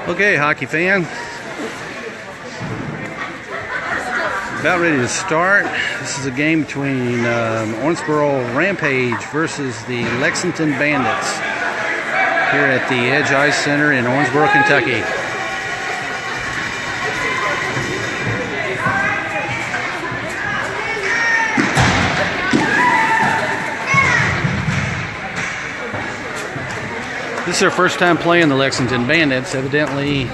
Okay, hockey fan. About ready to start. This is a game between Owensboro Rampage versus the Lexington Bandits here at the Edge Ice Center in Owensboro, Kentucky. This is their first time playing the Lexington Bandits. Evidently,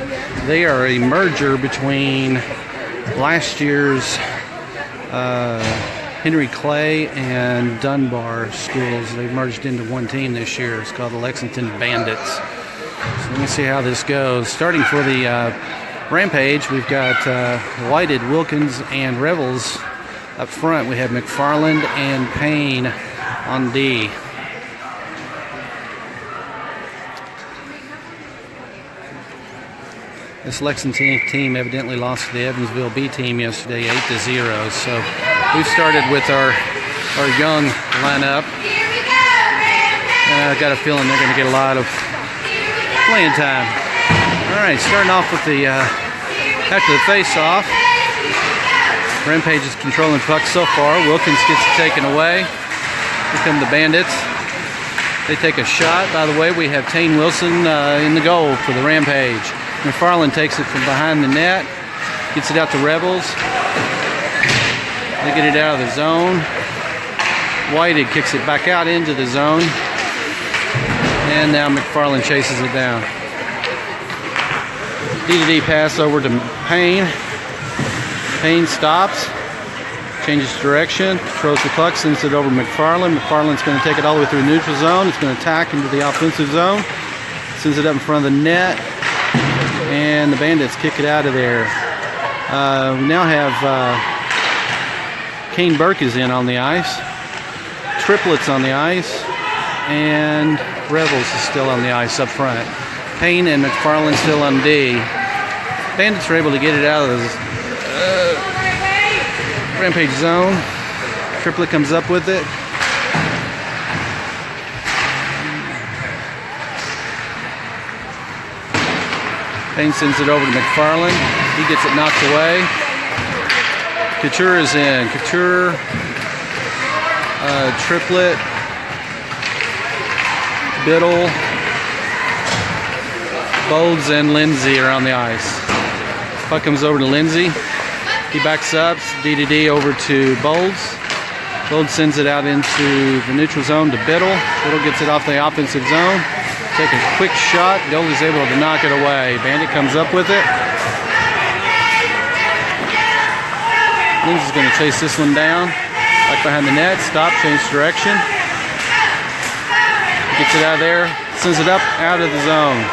they are a merger between last year's Henry Clay and Dunbar schools. They've merged into one team this year. It's called the Lexington Bandits. So let me see how this goes. Starting for the Rampage, we've got Whited, Wilkins, and Revels up front. We have McFarland and Payne on D. This Lexington team evidently lost to the Evansville B team yesterday 8-0. So we've started with our young lineup. And I've got a feeling they're going to get a lot of playing time. All right, starting off with the after the face-off. Rampage is controlling puck so far. Wilkins gets it taken away. Here come the Bandits. They take a shot. By the way, we have Tane Wilson in the goal for the Rampage. McFarland takes it from behind the net, gets it out to Rebels. They get it out of the zone. Whited kicks it back out into the zone. And now McFarland chases it down. D-to-D pass over to Payne. Payne stops, changes direction, throws the puck, sends it over to McFarland. McFarland's going to take it all the way through the neutral zone. It's going to attack into the offensive zone. Sends it up in front of the net. And the Bandits kick it out of there. We now have Kane Burke is in on the ice. Triplets on the ice. And Revels is still on the ice up front. Payne and McFarland still on D. Bandits are able to get it out of the Rampage zone. Triplet comes up with it. Payne sends it over to McFarland. He gets it knocked away. Couture is in. Couture, Triplet, Biddle, Bolds, and Lindsay are on the ice. Puck comes over to Lindsay. He backs up. D-to-D over to Bolds. Bolds sends it out into the neutral zone to Biddle. Biddle gets it off the offensive zone. Take a quick shot. Goalie's able to knock it away. Bandit comes up with it. Lindsay's going to chase this one down. Back behind the net. Stop. Change direction. Gets it out of there. Sends it up out of the zone.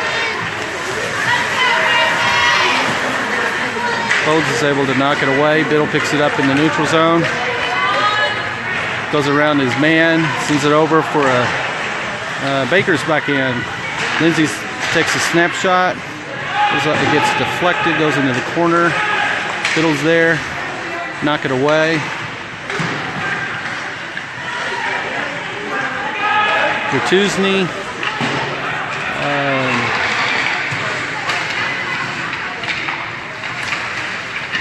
Bolds is able to knock it away. Biddle picks it up in the neutral zone. Goes around his man. Sends it over for a Baker's back in. Lindsay takes a snapshot. It gets deflected, goes into the corner. Biddle's there. Knock it away. Bertuzny.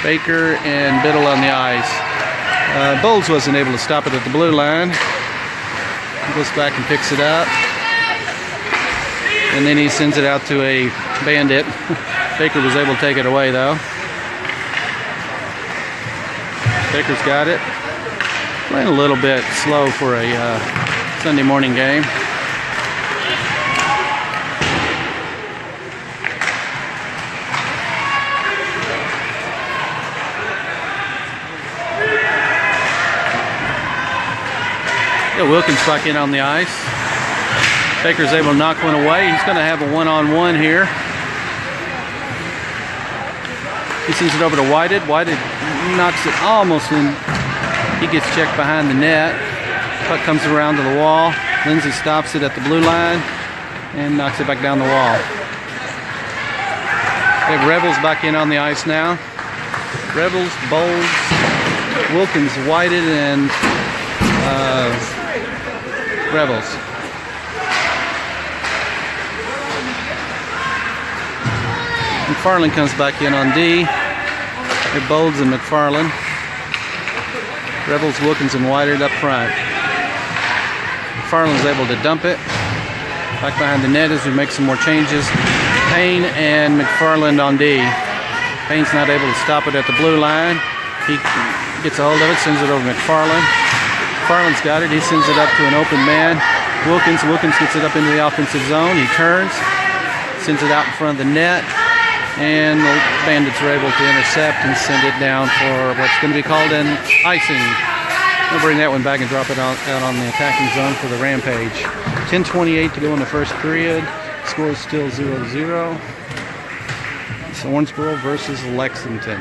Baker and Biddle on the ice. Bowles wasn't able to stop it at the blue line. He goes back and picks it up. And then he sends it out to a Bandit. Baker was able to take it away, though. Baker's got it. Playing a little bit slow for a Sunday morning game. Wilkins back in on the ice. Baker's able to knock one away. He's going to have a one-on-one here. He sends it over to Whited. Whited knocks it almost in. He gets checked behind the net. Puck comes around to the wall. Lindsay stops it at the blue line and knocks it back down the wall. We have Rebels back in on the ice now. Rebels, Bowles, Wilkins, Whited, and Rebels. McFarland comes back in on D. They're Bolds and McFarland. Rebels, Wilkins, and Whited up front. McFarland's able to dump it. Back behind the net as we make some more changes. Payne and McFarland on D. Payne's not able to stop it at the blue line. He gets a hold of it, sends it over to McFarland. McFarland's got it. He sends it up to an open man. Wilkins gets it up into the offensive zone. He turns, sends it out in front of the net, and the Bandits are able to intercept and send it down for what's going to be called an icing. We'll bring that one back and drop it out on the attacking zone for the Rampage. 10:28 to go in the first period. Score is still 0-0. It's Owensboro versus Lexington.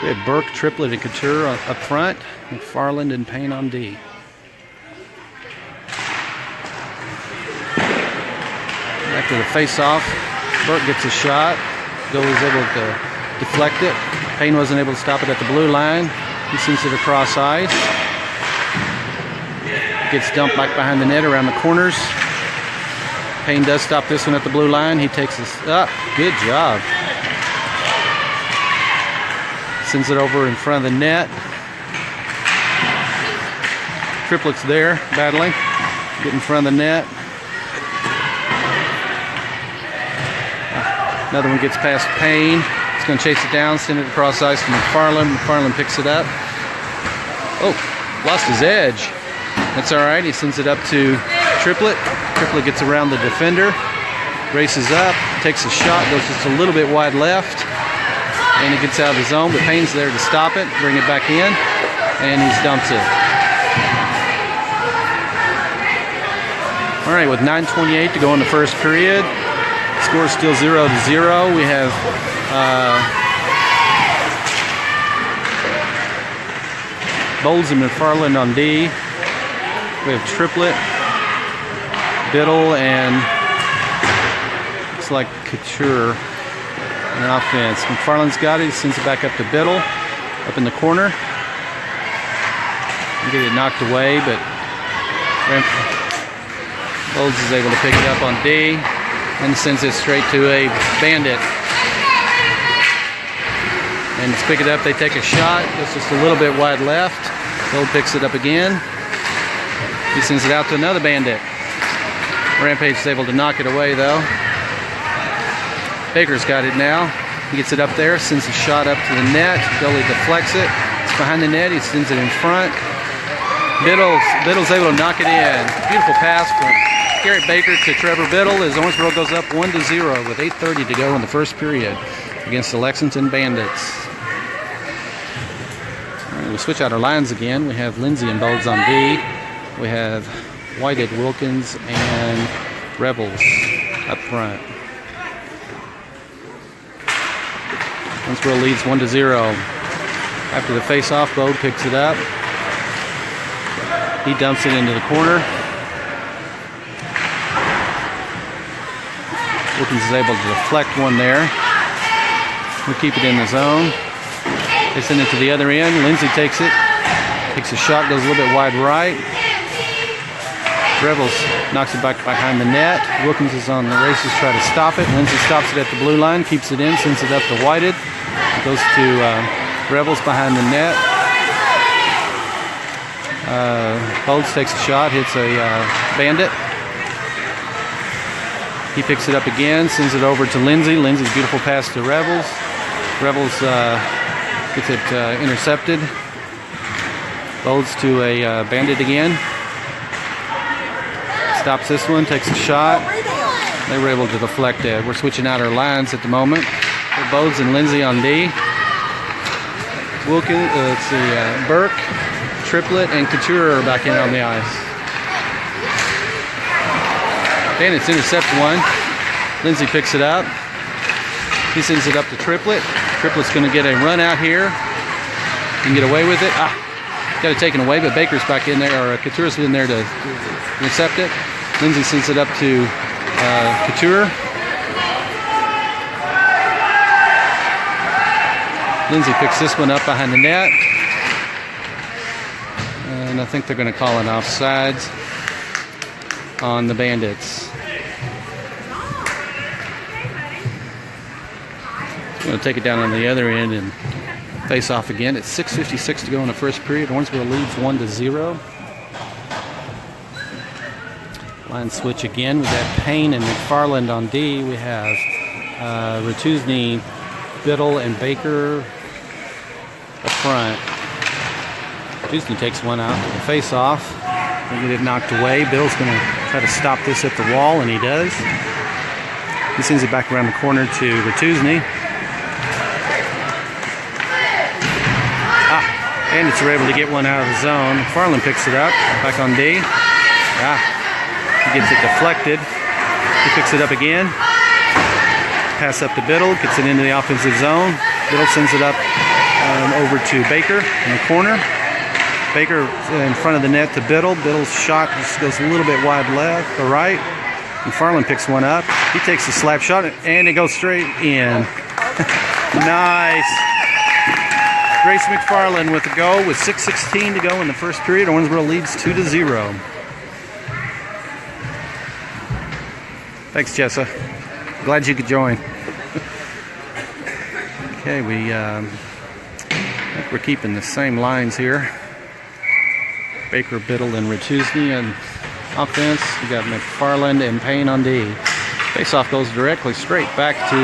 We have Burke, Triplett, and Couture up front. McFarland and Payne on D. After the face-off, Burke gets a shot. Goalie's able to deflect it. Payne wasn't able to stop it at the blue line. He sends it across ice. Gets dumped back behind the net around the corners. Payne does stop this one at the blue line. He takes this up. Good job. Sends it over in front of the net. Triplett's there, battling. Get in front of the net. Another one gets past Payne. He's going to chase it down, send it across ice to McFarland. McFarland picks it up. Oh, lost his edge. That's all right. He sends it up to Triplett. Triplett gets around the defender, races up, takes a shot, goes just a little bit wide left, and it gets out of the zone, but Payne's there to stop it, bring it back in, and he's dumped it. All right, with 9:28 to go in the first period, score is still 0-0. We have Bolds and McFarland on D. We have Triplett, Biddle, and looks like Couture on offense. McFarland's got it. He sends it back up to Biddle, up in the corner. Get it knocked away, but Bolds is able to pick it up on D and sends it straight to a Bandit. And to pick it up, they take a shot. It's just a little bit wide left. Bold picks it up again. He sends it out to another Bandit. Rampage is able to knock it away, though. Baker's got it now. He gets it up there, sends a shot up to the net. Goalie deflects it. It's behind the net. He sends it in front. Biddle's able to knock it in. Beautiful pass from Garrett Baker to Trevor Biddle as Owensboro goes up 1-0 with 8:30 to go in the first period against the Lexington Bandits. All right, we'll switch out our lines again. We have Lindsay and Bolds on D. We have Whited, Wilkins, and Rebels up front. Owensboro leads 1-0. After the face-off, Bold picks it up. He dumps it into the corner. Wilkins is able to deflect one there. We keep it in the zone. They send it to the other end. Lindsay takes it. Takes a shot, goes a little bit wide right. Rebels knocks it back behind the net. Wilkins is on the races, try to stop it. Lindsay stops it at the blue line, keeps it in, sends it up to Whited. It goes to Rebels behind the net. Bolds takes a shot, hits a Bandit. He picks it up again, sends it over to Lindsay. Lindsay's beautiful pass to Rebels. Rebels gets it intercepted. Bolds to a Bandit again. Stops this one, takes a shot. They were able to deflect it. We're switching out our lines at the moment. Bolds and Lindsay on D. Wilkins, let's see, Burke, Triplett, and Couture are back in on the ice. Bandits intercept one. Lindsay picks it up. He sends it up to Triplett. Triplett's going to get a run out here and get away with it. Got it taken away, but Baker's back in there, or Couture's in there to intercept it. Lindsay sends it up to Couture. Lindsay picks this one up behind the net. And I think they're going to call an offsides on the Bandits. Going to take it down on the other end and face off again. It's 6:56 to go in the first period. Owensboro leads 1-0. Line switch again. We've got Payne and McFarland on D. We have Ratuzny, Biddle, and Baker up front. Ratuzny takes one out to the face-off. They get it knocked away. Biddle's going to try to stop this at the wall, and he does. He sends it back around the corner to Ratuzny. Bandits are able to get one out of the zone. McFarland picks it up, back on D. He gets it deflected. He picks it up again. Pass up to Biddle, gets it into the offensive zone. Biddle sends it up over to Baker in the corner. Baker in front of the net to Biddle. Biddle's shot just goes a little bit wide left or right. McFarland picks one up. He takes a slap shot, and it goes straight in. Nice. Grace McFarland with the goal with 6:16 to go in the first period. Owensboro leads 2-0. Thanks, Jessa. Glad you could join. Okay, I think we're keeping the same lines here. Baker, Biddle, and Ratuzny on offense. We got McFarland and Payne on D. Faceoff goes directly straight back to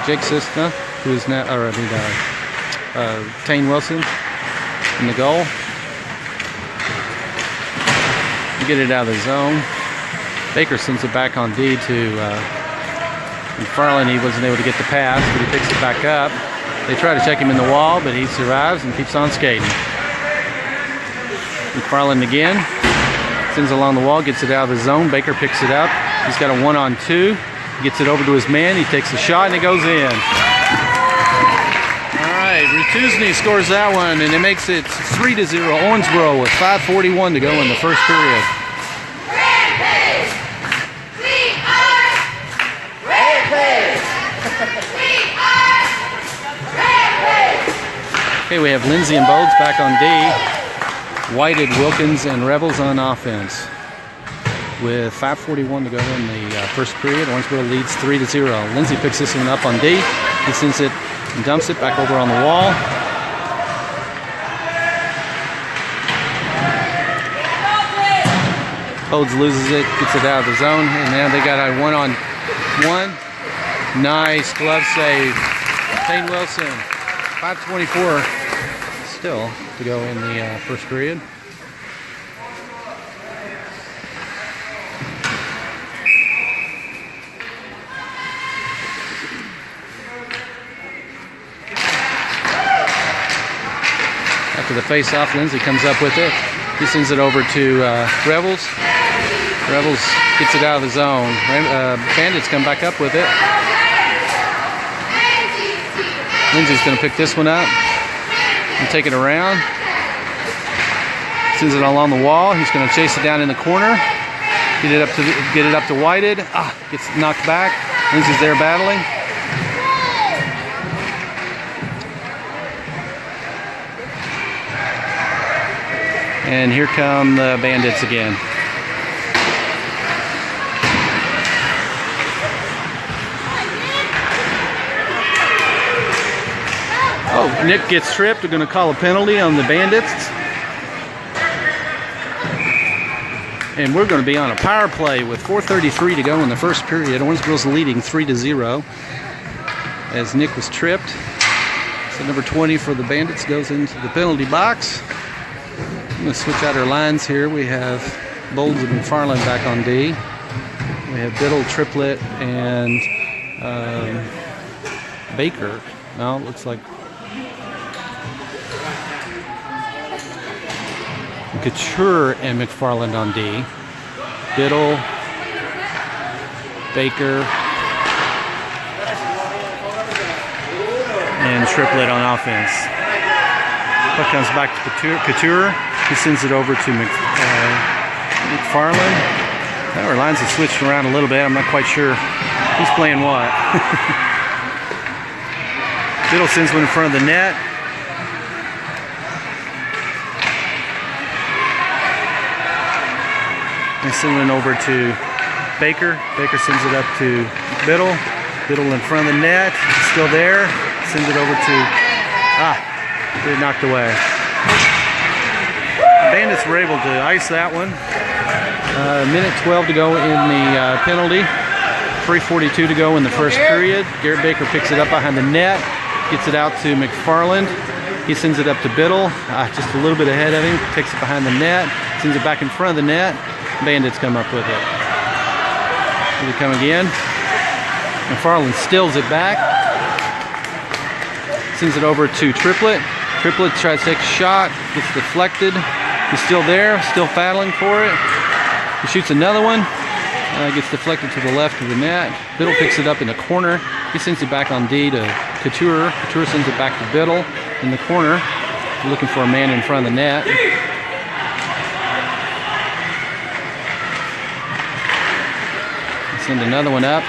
Jake Sistna, who's now, Tane Wilson in the goal. You get it out of the zone. Baker sends it back on D to McFarland. He wasn't able to get the pass, but he picks it back up. They try to check him in the wall, but he survives and keeps on skating. McFarland again. Sends it along the wall, gets it out of the zone. Baker picks it up. He's got a 1-on-2. Gets it over to his man. He takes a shot, and it goes in. Ratuzny scores that one, and it makes it 3-0 Owensboro with 5:41 to go in the first period. Okay, we have Lindsay and Bogues back on D. Whited, Wilkins, and Rebels on offense. With 5:41 to go in the first period, Owensboro leads 3-0. Lindsay picks this one up on D. He sends it and dumps it back over on the wall. Bogues loses it, gets it out of the zone, and now they got a 1-on-1. Nice glove save. Tane Wilson. 5:24 still to go in the first period. After the face-off, Lindsay comes up with it. He sends it over to Rebels. Rebels gets it out of the zone. Bandits come back up with it. Lindsay's going to pick this one up and take it around. Sends it along the wall. He's going to chase it down in the corner. Get it up to Whited. Gets knocked back. Lindsay's there battling. And here come the Bandits again. Oh, Nick gets tripped. They're going to call a penalty on the Bandits. And we're going to be on a power play with 4:33 to go in the first period. Owensboro's leading 3-0 as Nick was tripped. So number 20 for the Bandits goes into the penalty box. I'm going to switch out our lines here. We have Bogues and McFarland back on D. We have Biddle, Triplett, and Baker. No, it looks like Couture and McFarland on D. Biddle, Baker, and Triplett on offense. Puck comes back to Couture. He sends it over to McFarland. Our lines have switched around a little bit. I'm not quite sure who's playing what. Biddle sends one in front of the net. And sending it over to Baker. Baker sends it up to Biddle. Biddle in front of the net. Still there. Sends it over to... get it knocked away. Bandits were able to ice that one. Minute 12 to go in the penalty. 3:42 to go in the first period. Garrett Baker picks it up behind the net. Gets it out to McFarland. He sends it up to Biddle. Just a little bit ahead of him. Takes it behind the net. Sends it back in front of the net. Bandits come up with it. Here they come again. McFarland steals it back. Sends it over to Triplett. Triplett tries to take a shot. Gets deflected. He's still there. Still battling for it. He shoots another one. Gets deflected to the left of the net. Biddle picks it up in the corner. He sends it back on D to Couture. Couture sends it back to Biddle in the corner. Looking for a man in front of the net. Send another one up.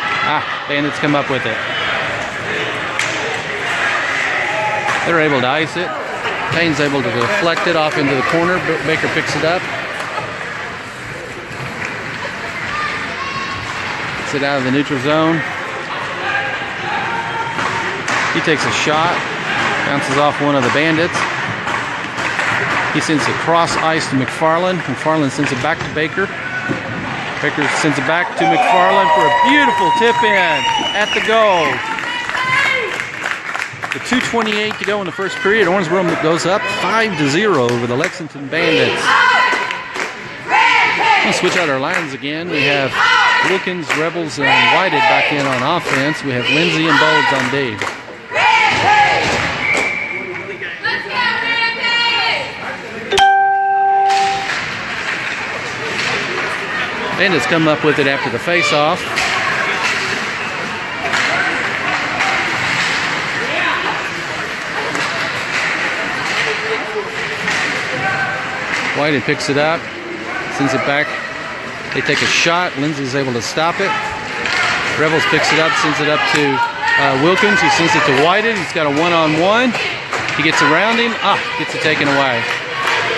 Bandits come up with it. They're able to ice it. Payne's able to deflect it off into the corner. Baker picks it up. Gets it out of the neutral zone. He takes a shot. Bounces off one of the Bandits. He sends it cross ice to McFarland. McFarland sends it back to Baker. Baker sends it back to McFarland for a beautiful tip-in at the goal. The 2:28 to go in the first period. Owensboro goes up 5-0 over the Lexington Bandits. We'll switch out our lines again. We have Wilkins, Rebels, and Whited back in on offense. We have Lindsay and Bolds on D. Bandits come up with it after the face-off. Whited picks it up, sends it back. They take a shot. Lindsay's able to stop it. Rebels picks it up, sends it up to Wilkins. He sends it to Whited. He's got a one-on-one. He gets around him. Gets it taken away.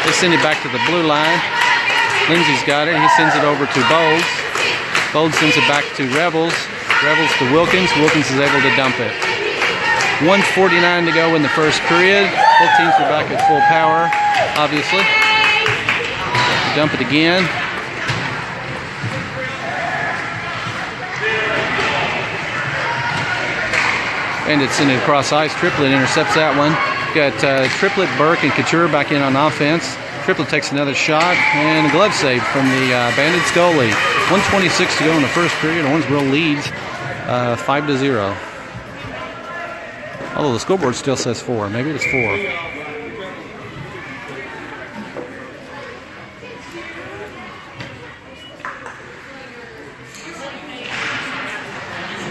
They send it back to the blue line. Lindsay's got it. He sends it over to Bolds. Bolds sends it back to Rebels. Rebels to Wilkins. Wilkins is able to dump it. 1:49 to go in the first period. Both teams are back at full power, obviously. Dump it again. Bandits send it across ice. Triplett intercepts that one. Got Triplett, Burke, and Couture back in on offense. Triplett takes another shot, and a glove save from the Bandits goalie. 1:26 to go in the first period. Owensboro leads 5-0. Although the scoreboard still says 4. Maybe it's 4.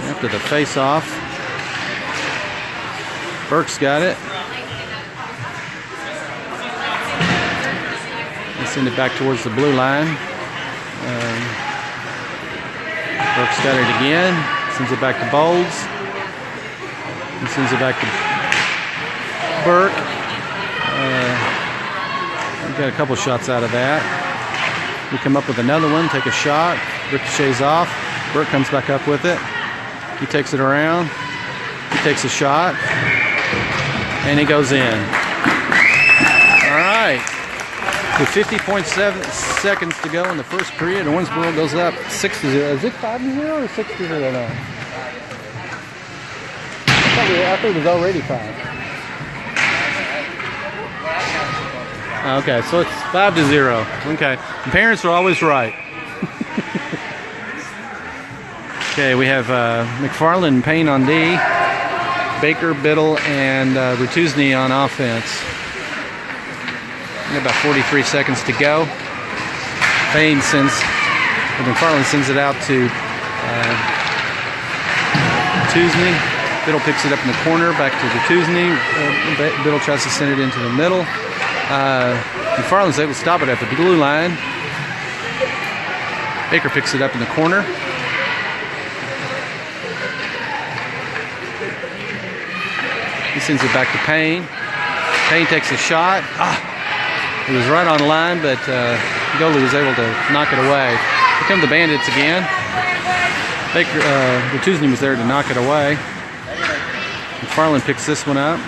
After the face-off, Burke's got it. They send it back towards the blue line. Burke's got it again. Sends it back to Bolds. He sends it back to Burke. We got a couple shots out of that. We come up with another one, take a shot. Ricochets off. Burke comes back up with it. He takes it around. He takes a shot. And he goes in. All right. With 50.7 seconds to go in the first period, Owensboro goes up 6-0. Is it 5-0 or 6-0 now? I thought it was already 5. Okay, so it's 5-0. Okay, the parents are always right. Okay, we have McFarland and Payne on D, Baker, Biddle, and Rutuzny on offense. About 43 seconds to go. McFarland sends it out to Rutuzny. Biddle picks it up in the corner, back to Rutuzny. Biddle tries to send it into the middle. McFarland's able to stop it at the blue line. Baker picks it up in the corner. He sends it back to Payne. Payne takes a shot. It was right on line, but the goalie was able to knock it away. come the Bandits again. Baker, Tuesday was there to knock it away. McFarland picks this one up.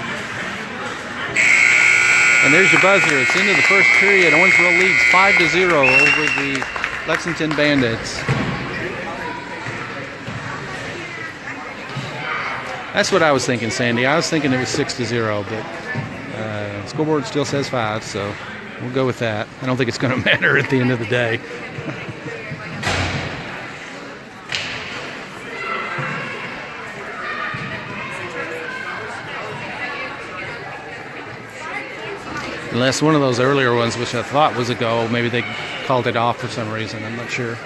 And there's your buzzer. It's into the first period. Owensville leads 5-0 over the Lexington Bandits. That's what I was thinking, Sandy. I was thinking it was 6-0, but scoreboard still says 5, so we'll go with that. I don't think it's going to matter at the end of the day. Unless one of those earlier ones, which I thought was a goal, maybe they called it off for some reason. I'm not sure.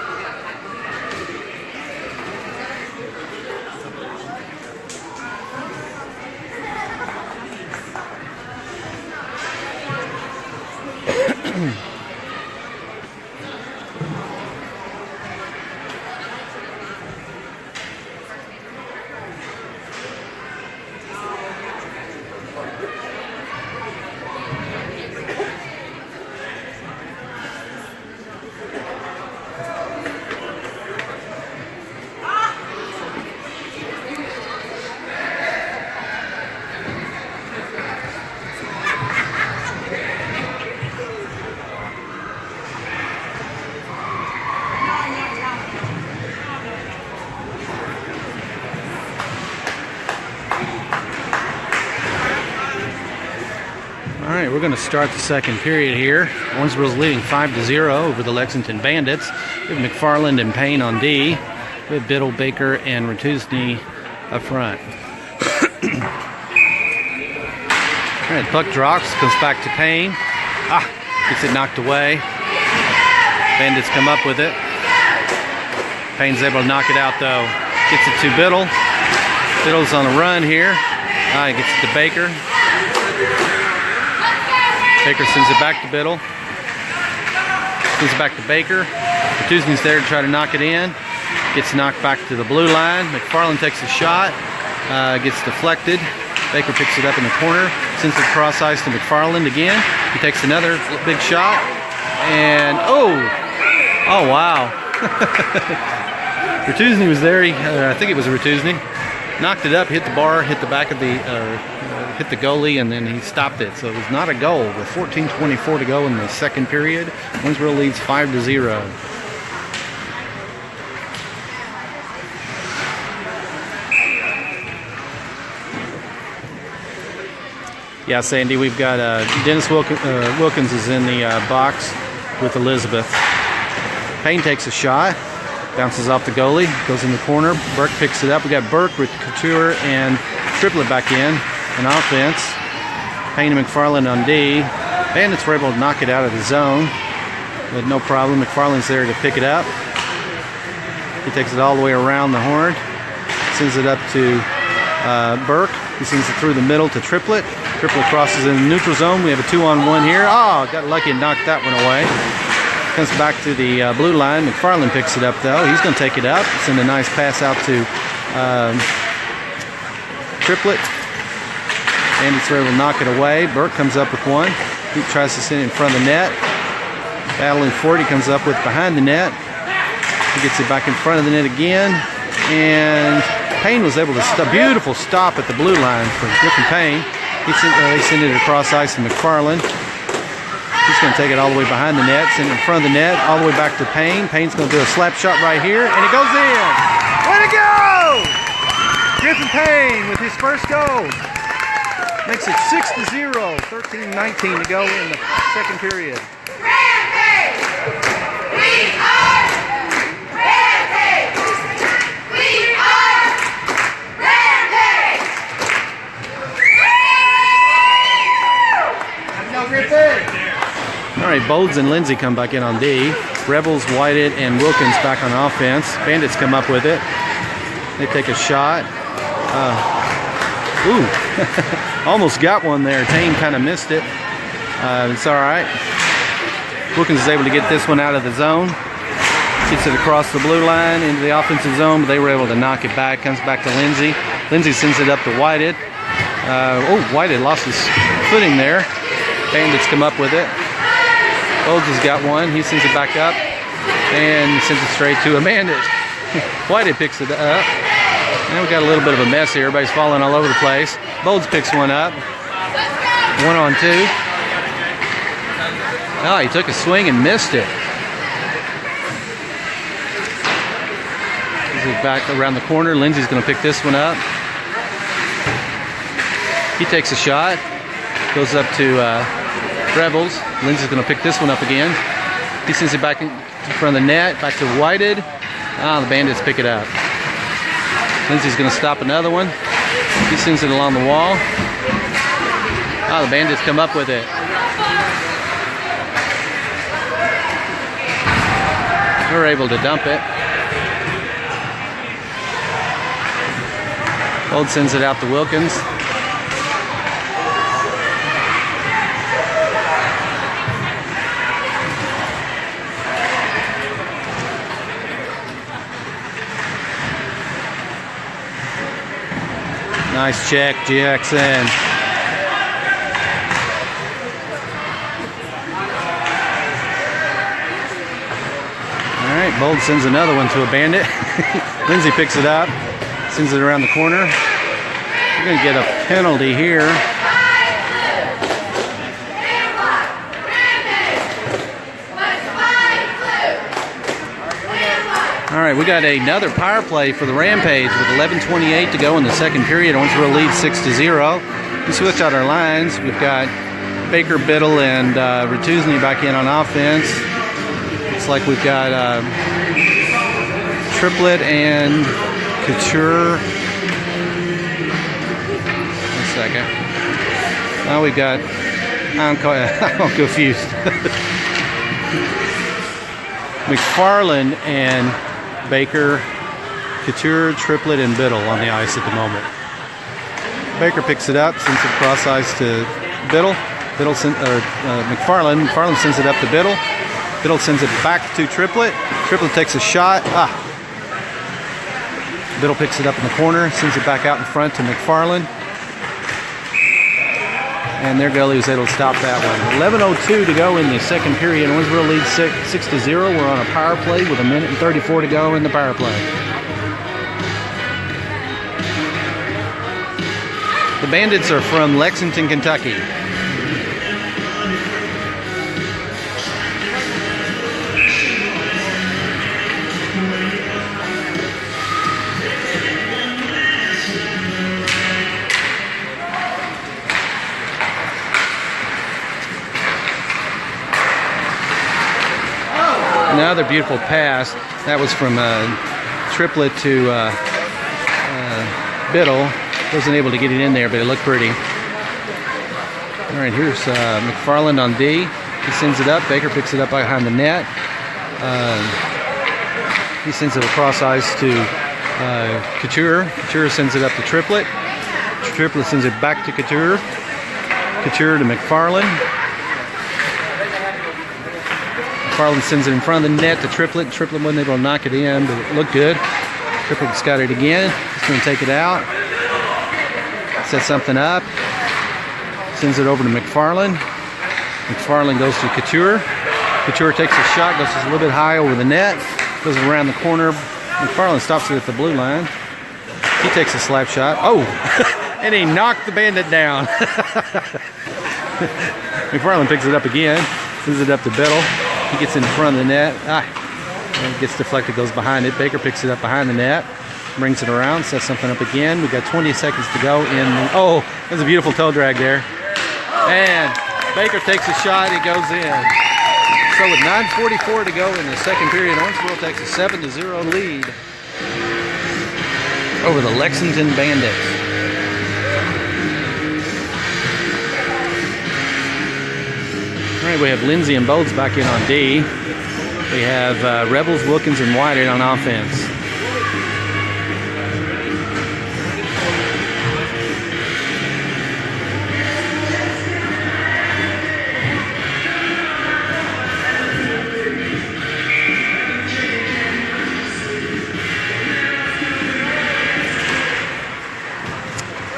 All right, we're going to start the second period here. Owensboro's leading 5-0 over the Lexington Bandits. We have McFarland and Payne on D. We have Biddle, Baker, and Ratusny up front. All right, puck drops, comes back to Payne. Gets it knocked away. Bandits come up with it. Payne's able to knock it out though. Gets it to Biddle. Biddle's on the run here. He gets it to Baker. Baker sends it back to Biddle. Sends it back to Baker. Tuesday's there to try to knock it in. Gets knocked back to the blue line. McFarland takes a shot. Gets deflected. Baker picks it up in the corner. Sends it cross ice to McFarland again. He takes another big shot. And oh wow. Ratusny was there. I think it was Ratusny. Knocked it up, hit the bar, hit the back of the, hit the goalie, and then he stopped it. So it was not a goal. With 14:24 to go in the second period, Owensboro leads 5-0. Yeah, Sandy, we've got Dennis Wilkins is in the box with Elizabeth. Payne takes a shot. Bounces off the goalie, goes in the corner. Burke picks it up. We got Burke with Couture and Triplett back in offense. Payne and McFarland on D. Bandits were able to knock it out of the zone with no problem. McFarland's there to pick it up. He takes it all the way around the horn. Sends it up to Burke. He sends it through the middle to Triplett. Triplett crosses in the neutral zone. We have a 2-on-1 here. Got lucky and knocked that one away. Comes back to the blue line. McFarland picks it up, though. He's going to take it up. Send a nice pass out to Triplett. Bandits are able to knock it away. Burke comes up with one. He tries to send it in front of the net. Battling for it. He comes up with behind the net. He gets it back in front of the net again. And Payne was able to beautiful stop at the blue line for Griffin Payne. They send it across ice to McFarland. He's going to take it all the way behind the net, send it in front of the net, all the way back to Payne. Payne's going to do a slap shot right here, and it goes in. Way to go! Griffin Payne with his first goal. Makes it 6-0, 13:19 to go in the second period. All right, Bolds and Lindsay come back in on D. Rebels, Whited, and Wilkins back on offense. Bandits come up with it. They take a shot. Almost got one there. Tane kind of missed it. It's all right. Wilkins is able to get this one out of the zone. Gets it across the blue line into the offensive zone, but they were able to knock it back. Comes back to Lindsay. Lindsay sends it up to Whited. Whited lost his footing there. Bandits come up with it. Bolds has got one. He sends it back up. and sends it straight to a Bandit. Whited picks it up. And we got a little bit of a mess here. Everybody's falling all over the place. Bolds picks one up. 1-on-2. Oh, he took a swing and missed it. He's back around the corner. Lindsay's going to pick this one up. He takes a shot. Goes up to Rebels. Lindsay's going to pick this one up again. He sends it back in front of the net. Back to Whited. The Bandits pick it up. Lindsay's going to stop another one. He sends it along the wall. The Bandits come up with it. They're able to dump it. Old sends it out to Wilkins. Nice check, Jackson. All right, Bold sends another one to a Bandit. Lindsay picks it up, sends it around the corner. We're going to get a penalty here. All right, we got another power play for the Rampage with 11:28 to go in the second period. Owensboro leads 6-0. We switch out our lines. We've got Baker, Biddle, and Ratuzny back in on offense. Looks like we've got Triplett and Couture. One second. Now we've got, I'm confused. McFarland and Baker, Couture, Triplett, and Biddle on the ice at the moment. Baker picks it up, sends it cross ice to Biddle. McFarland sends it up to Biddle. Biddle sends it back to Triplett. Triplett takes a shot. Biddle picks it up in the corner, sends it back out in front to McFarland. And their goalie was able to stop that one. 11:02 to go in the second period. Owensboro leads 6-0. We're on a power play with 1:34 to go in the power play. The Bandits are from Lexington, Kentucky. Another beautiful pass. That was from Triplett to Biddle. Wasn't able to get it in there, but it looked pretty. All right, here's McFarland on D. He sends it up. Baker picks it up behind the net. He sends it across ice to Couture. Couture sends it up to Triplett. Triplett sends it back to Couture. Couture to McFarland. McFarland sends it in front of the net to Triplett. Triplett wasn't able to knock it in, but it looked good. Triplett's got it again. He's going to take it out. Set something up. Sends it over to McFarland. McFarland goes to Couture. Couture takes a shot, goes just a little bit high over the net. Goes around the corner. McFarland stops it at the blue line. He takes a slap shot. Oh! And he knocked the Bandit down. McFarland picks it up again. Sends it up to Biddle. He gets in front of the net. And it gets deflected, goes behind it. Baker picks it up behind the net. Brings it around, sets something up again. We've got 20 seconds to go in. There's a beautiful toe drag there. And Baker takes a shot. It goes in. So with 9:44 to go in the second period, Owensboro takes a 7-0 lead over the Lexington Bandits. All right, we have Lindsay and Bodes back in on D. We have Rebels, Wilkins, and Whited on offense.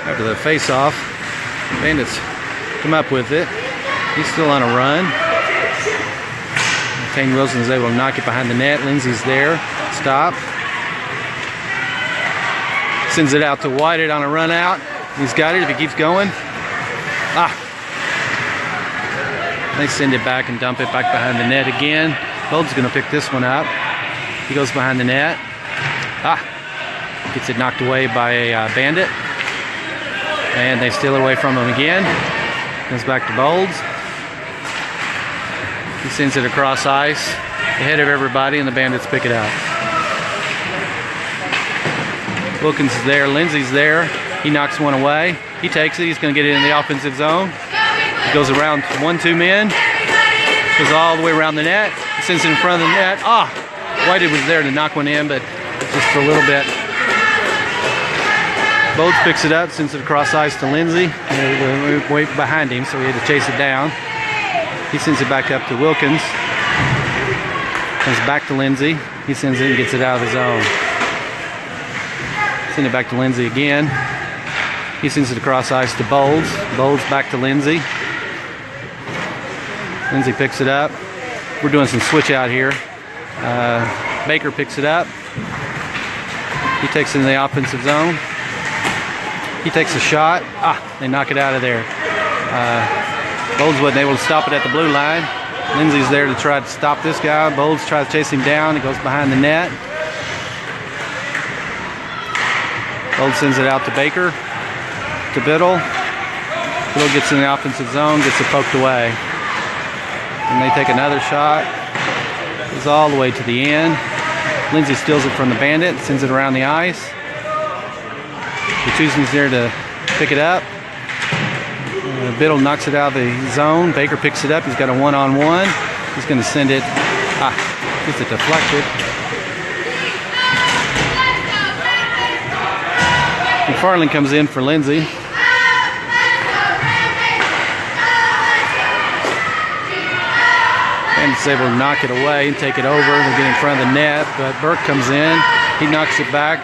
After the face-off, Bandits come up with it. He's still on a run. Kane Wilson is able to knock it behind the net. Lindsay's there. Stop. Sends it out to Whited on a run out. He's got it if he keeps going. They send it back and dump it back behind the net again. Bold's going to pick this one up. He goes behind the net. Gets it knocked away by a Bandit. And they steal it away from him again. Comes back to Bolds. He sends it across ice ahead of everybody, and the Bandits pick it up. Wilkins is there. Lindsay's there. He knocks one away. He takes it. He's going to get it in the offensive zone. He goes around 1-2 men. Goes all the way around the net. He sends it in front of the net. Whited was there to knock one in, but just a little bit. Bolds picks it up, sends it across ice to Lindsay. Way behind him, so he had to chase it down. He sends it back up to Wilkins. Comes back to Lindsay. He sends it and gets it out of the zone. Send it back to Lindsay again. He sends it across ice to Bolds. Bolds back to Lindsay. Lindsay picks it up. We're doing some switch out here. Baker picks it up. He takes it in the offensive zone. He takes a shot. They knock it out of there. Bolds wasn't able to stop it at the blue line. Lindsay's there to try to stop this guy. Bolds tries to chase him down. He goes behind the net. Bolds sends it out to Baker. To Biddle. Biddle gets in the offensive zone, gets it poked away. And they take another shot. Goes all the way to the end. Lindsay steals it from the Bandit, sends it around the ice. Bertuzzi's there to pick it up. Biddle knocks it out of the zone. Baker picks it up. He's got a one-on-one. He's going to send it. Gets it deflected. McFarland comes in for Lindsay. Bandit's able to knock it away and take it over. They get in front of the net, but Burke comes in. He knocks it back,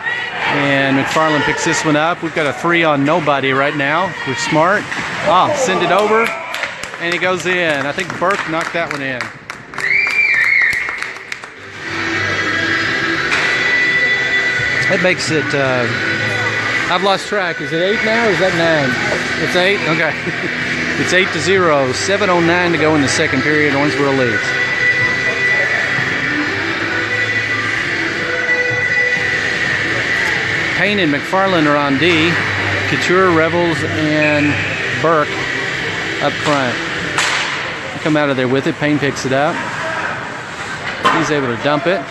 and McFarland picks this one up. We've got a 3 on nobody right now. We're smart. Send it over, and he goes in. I think Burke knocked that one in. That makes it, I've lost track. Is it 8 now, or is that 9? It's 8? Okay. It's 8-0. 7:09 to go in the second period. Owensboro leads. Payne and McFarland are on D. Couture, Revels, and Burke up front. They come out of there with it. Payne picks it up. He's able to dump it.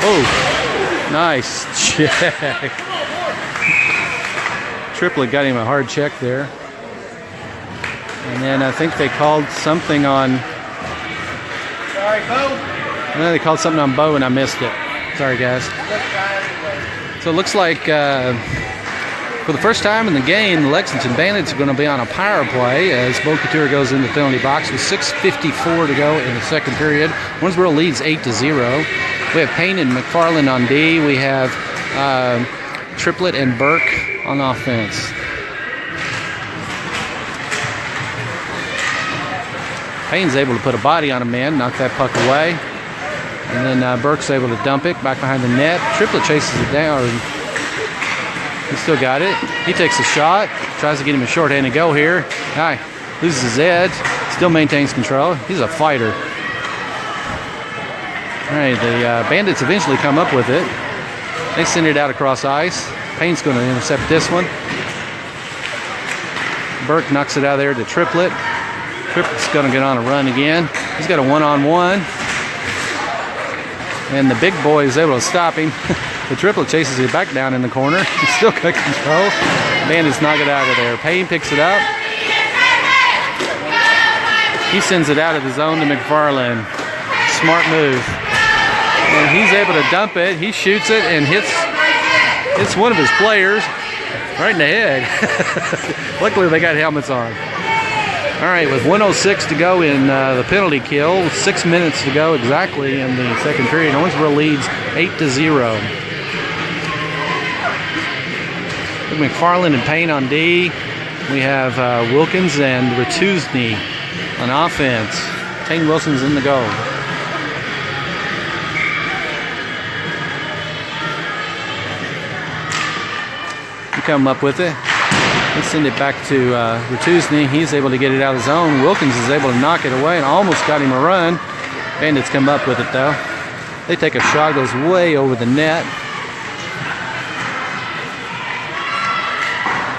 Oh, nice check. Triplett got him a hard check there. And then I think they called something on... Sorry, Bo. No, they called something on Bo and I missed it. Sorry, guys. So it looks like for the first time in the game, the Lexington Bandits are going to be on a power play as Bo Couture goes in the penalty box with 6:54 to go in the second period. Owensboro leads 8-0. We have Payne and McFarland on D. We have Triplett and Burke on offense. Payne's able to put a body on a man, knock that puck away. And then Burke's able to dump it back behind the net. Triplett chases it down. He still got it. He takes a shot. Tries to get him a shorthanded go here. Loses his edge. Still maintains control. He's a fighter. All right, the Bandits eventually come up with it. They send it out across ice. Payne's going to intercept this one. Burke knocks it out there to Triplett. Triplett's going to get on a run again. He's got a one-on-one. And the big boy is able to stop him. The Triplett chases it back down in the corner. He's still got control. Bandits knock it out of there. Payne picks it up. He sends it out of the zone to McFarland. Smart move. And he's able to dump it. He shoots it and hits one of his players right in the head. Luckily, they got helmets on. All right, with 1:06 to go in the penalty kill, 6 minutes to go exactly in the second period, Owensboro leads 8-0. McFarland and Payne on D. We have Wilkins and Ratuzny on offense. Tane Wilson's in the goal. We come up with it. Let's send it back to Ratuzny. He's able to get it out of his own. Wilkins is able to knock it away and almost got him a run. Bandits come up with it though. They take a shot, goes way over the net.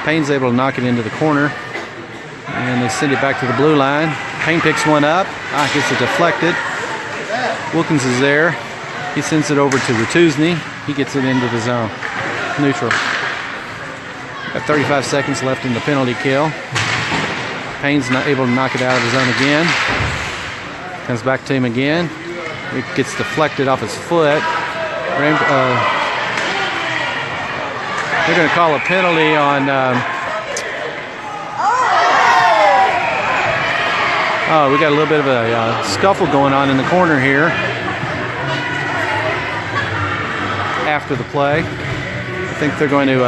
Payne's able to knock it into the corner. And they send it back to the blue line. Payne picks one up. Gets it deflected. Wilkins is there. He sends it over to Ratuzny. He gets it into the zone. Neutral. Got 35 seconds left in the penalty kill. Payne's not able to knock it out of the zone again. Comes back to him again. It gets deflected off his foot. They're going to call a penalty on... we got a little bit of a scuffle going on in the corner here after the play. I think they're going to...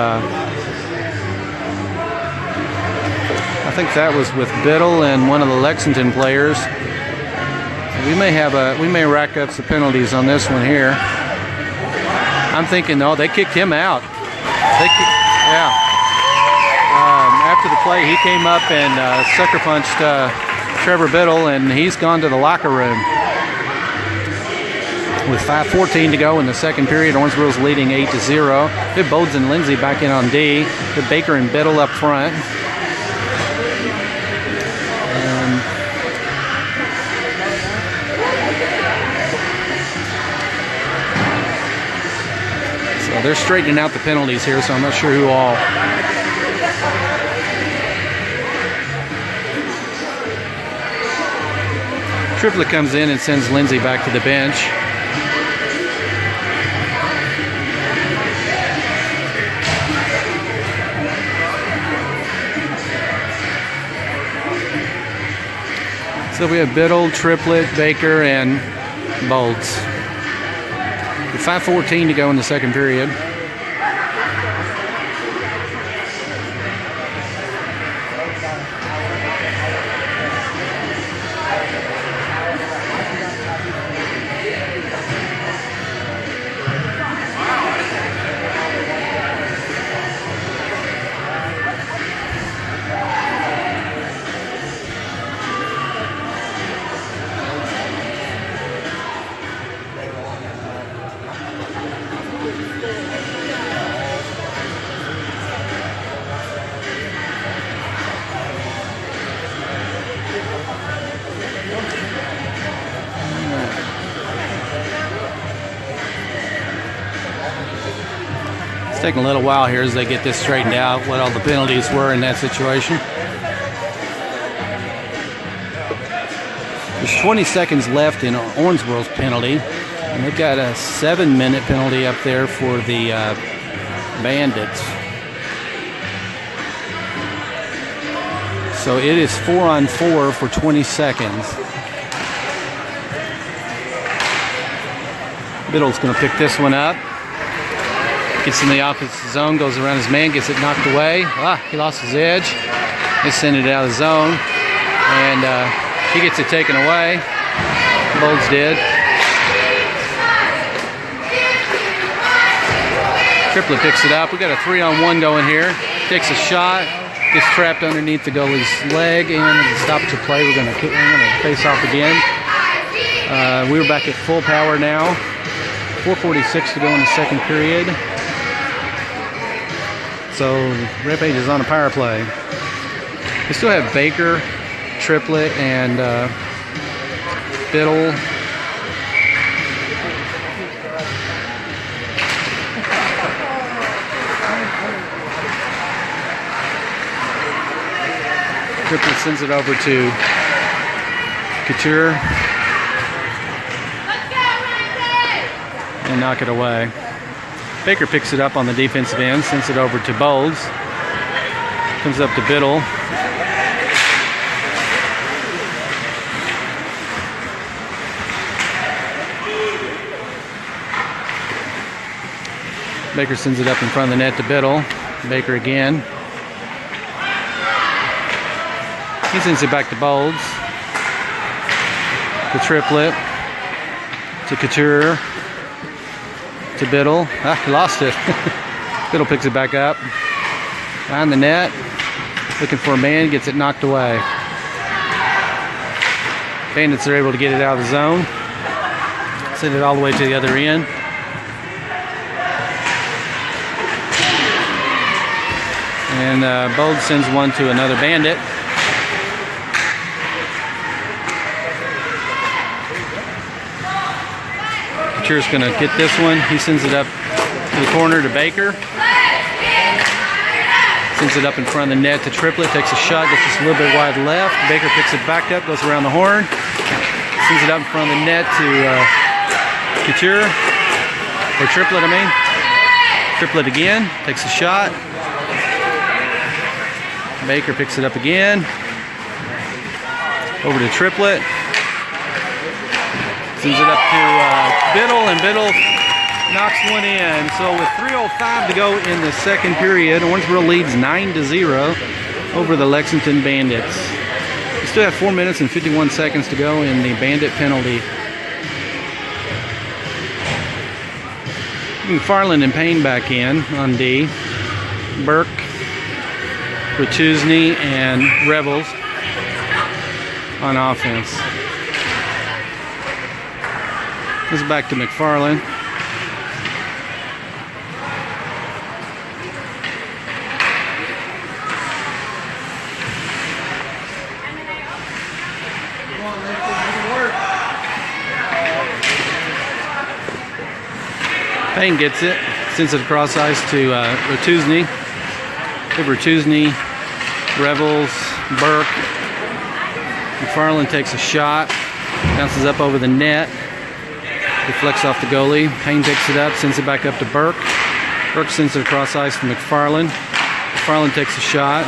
I think that was with Biddle and one of the Lexington players. We may rack up some penalties on this one here. I'm thinking, no, they kicked him out. After the play, he came up and sucker punched Trevor Biddle, and he's gone to the locker room. With 5:14 to go in the second period, Owensboro's leading 8-0. Good Bodes and Lindsay back in on D. Good Baker and Biddle up front. So they're straightening out the penalties here, so I'm not sure who all. Triplett comes in and sends Lindsay back to the bench. So we have Biddle, Triplett, Baker, and Bolts. With 5:14 to go in the second period. Taking a little while here as they get this straightened out, what all the penalties were in that situation. There's 20 seconds left in Owensboro's penalty, and they've got a 7-minute penalty up there for the Bandits. So it is 4-on-4 for 20 seconds. Biddle's going to pick this one up. Gets in the opposite zone, goes around his man, gets it knocked away. He lost his edge. They send it out of the zone. And he gets it taken away. Bolds did. Triplett picks it up. We got a 3-on-1 going here. Takes a shot. Gets trapped underneath the goalie's leg. And at the stoppage of play, we're going to face off again. We were back at full power now. 4:46 to go in the second period. So Rampage is on a power play. We still have Baker, Triplett, and Biddle. Triplett sends it over to Couture. And knock it away. Baker picks it up on the defensive end, sends it over to Bowles. Comes up to Biddle. Baker sends it up in front of the net to Biddle. Baker again. He sends it back to Bolds. To Triplet. To Couture. To Biddle. Ah, he lost it. Biddle picks it back up. Behind the net. Looking for a man. Gets it knocked away. Bandits are able to get it out of the zone. Send it all the way to the other end. And Bold sends one to another Bandit. Couture's going to get this one. He sends it up to the corner to Baker. Sends it up in front of the net to Triplet. Takes a shot, gets just a little bit wide left. Baker picks it back up, goes around the horn. Sends it up in front of the net to Couture. Or Triplet, I mean. Triplet again. Takes a shot. Baker picks it up again. Over to Triplet. Sends it up to Biddle, and Biddle knocks one in. So with 3:05 to go in the second period, Owensboro leads 9-0 over the Lexington Bandits. We still have 4 minutes and 51 seconds to go in the Bandit penalty. McFarland and Payne back in on D. Burke, Bertuzzi, and Rebels on offense. This is back to McFarland. Payne gets it, sends it across ice to Bertuzzi. To Bertuzzi, Rebels, Burke. McFarland takes a shot, bounces up over the net, deflects off the goalie. Payne picks it up, sends it back up to Burke. Burke sends it across ice to McFarland. McFarland takes a shot.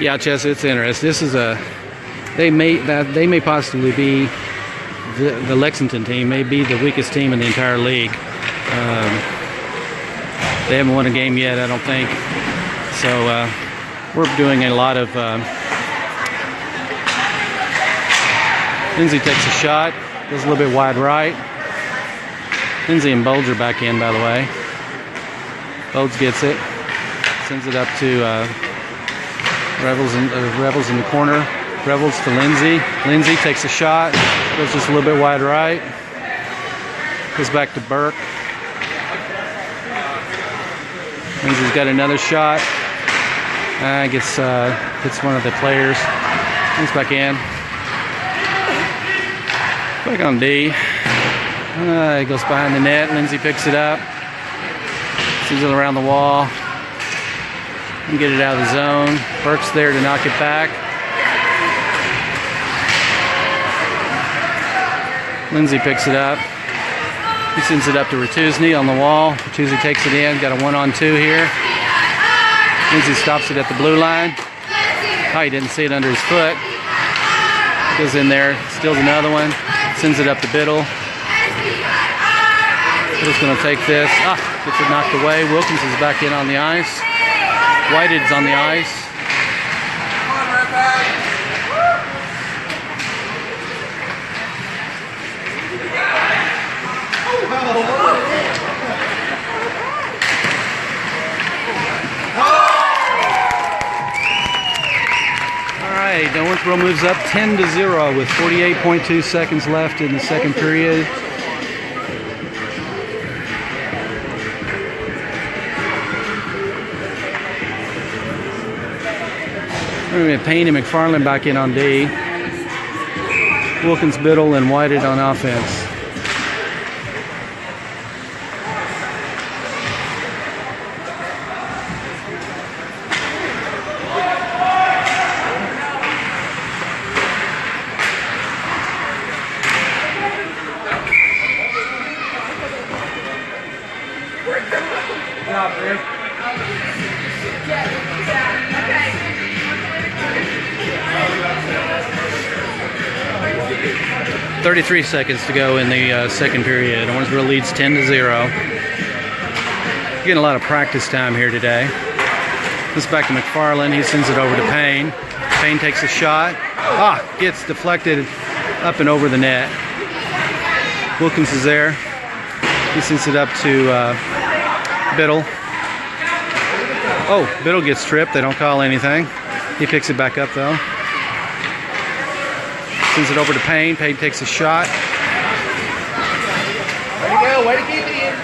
Yeah, Chess, it's interesting. This is they may possibly be the Lexington team may be the weakest team in the entire league. They haven't won a game yet, I don't think. So we're doing a lot of. Lindsay takes a shot, goes a little bit wide right. Lindsay and Bolds are back in, by the way. Bolds gets it, sends it up to. Rebels in the corner. Rebels to Lindsay. Lindsay takes a shot. Goes just a little bit wide right. Goes back to Burke. Lindsay's got another shot. Gets one of the players. Comes back in. Back on D. He goes behind the net. Lindsay picks it up. Sends it around the wall. And get it out of the zone. Burke's there to knock it back. Lindsay picks it up. He sends it up to Bertuzzi on the wall. Bertuzzi takes it in. Got a 1-on-2 here. Lindsay stops it at the blue line. Oh, he didn't see it under his foot. Goes in there, steals another one. Sends it up to Biddle. Biddle's going to take this. Gets it knocked away. Wilkins is back in on the ice. Whitehead's on the ice. All right, Owensboro moves up 10-0 with 48.2 seconds left in the second period. We have Payne and McFarland back in on D. Wilkins, Biddle, and Whitehead on offense. .33 seconds to go in the second period. Owensboro leads 10-0. Getting a lot of practice time here today. This is back to McFarland. He sends it over to Payne. Payne takes a shot. Gets deflected up and over the net. Wilkins is there. He sends it up to Biddle. Biddle gets tripped. They don't call anything. He picks it back up though. Sends it over to Payne. Payne takes a shot. Way to go. Way to keep it in.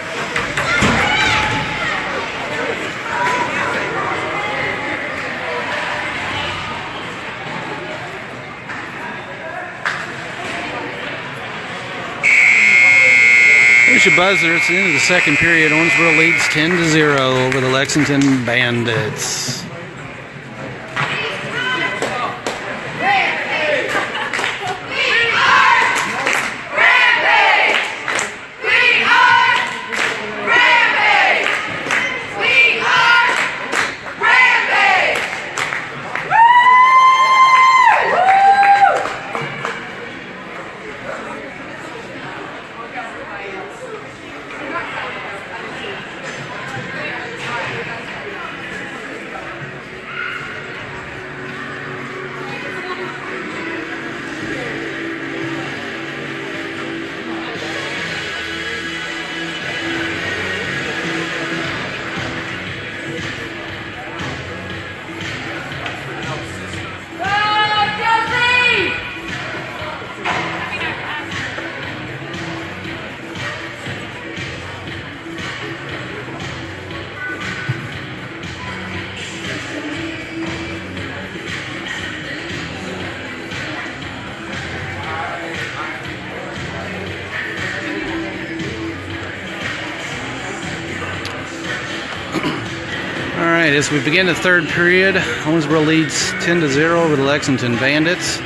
There's your buzzer. It's the end of the second period. Owensboro leads 10-0 over the Lexington Bandits. Alright, as we begin the third period, Owensboro leads 10-0 over the Lexington Bandits.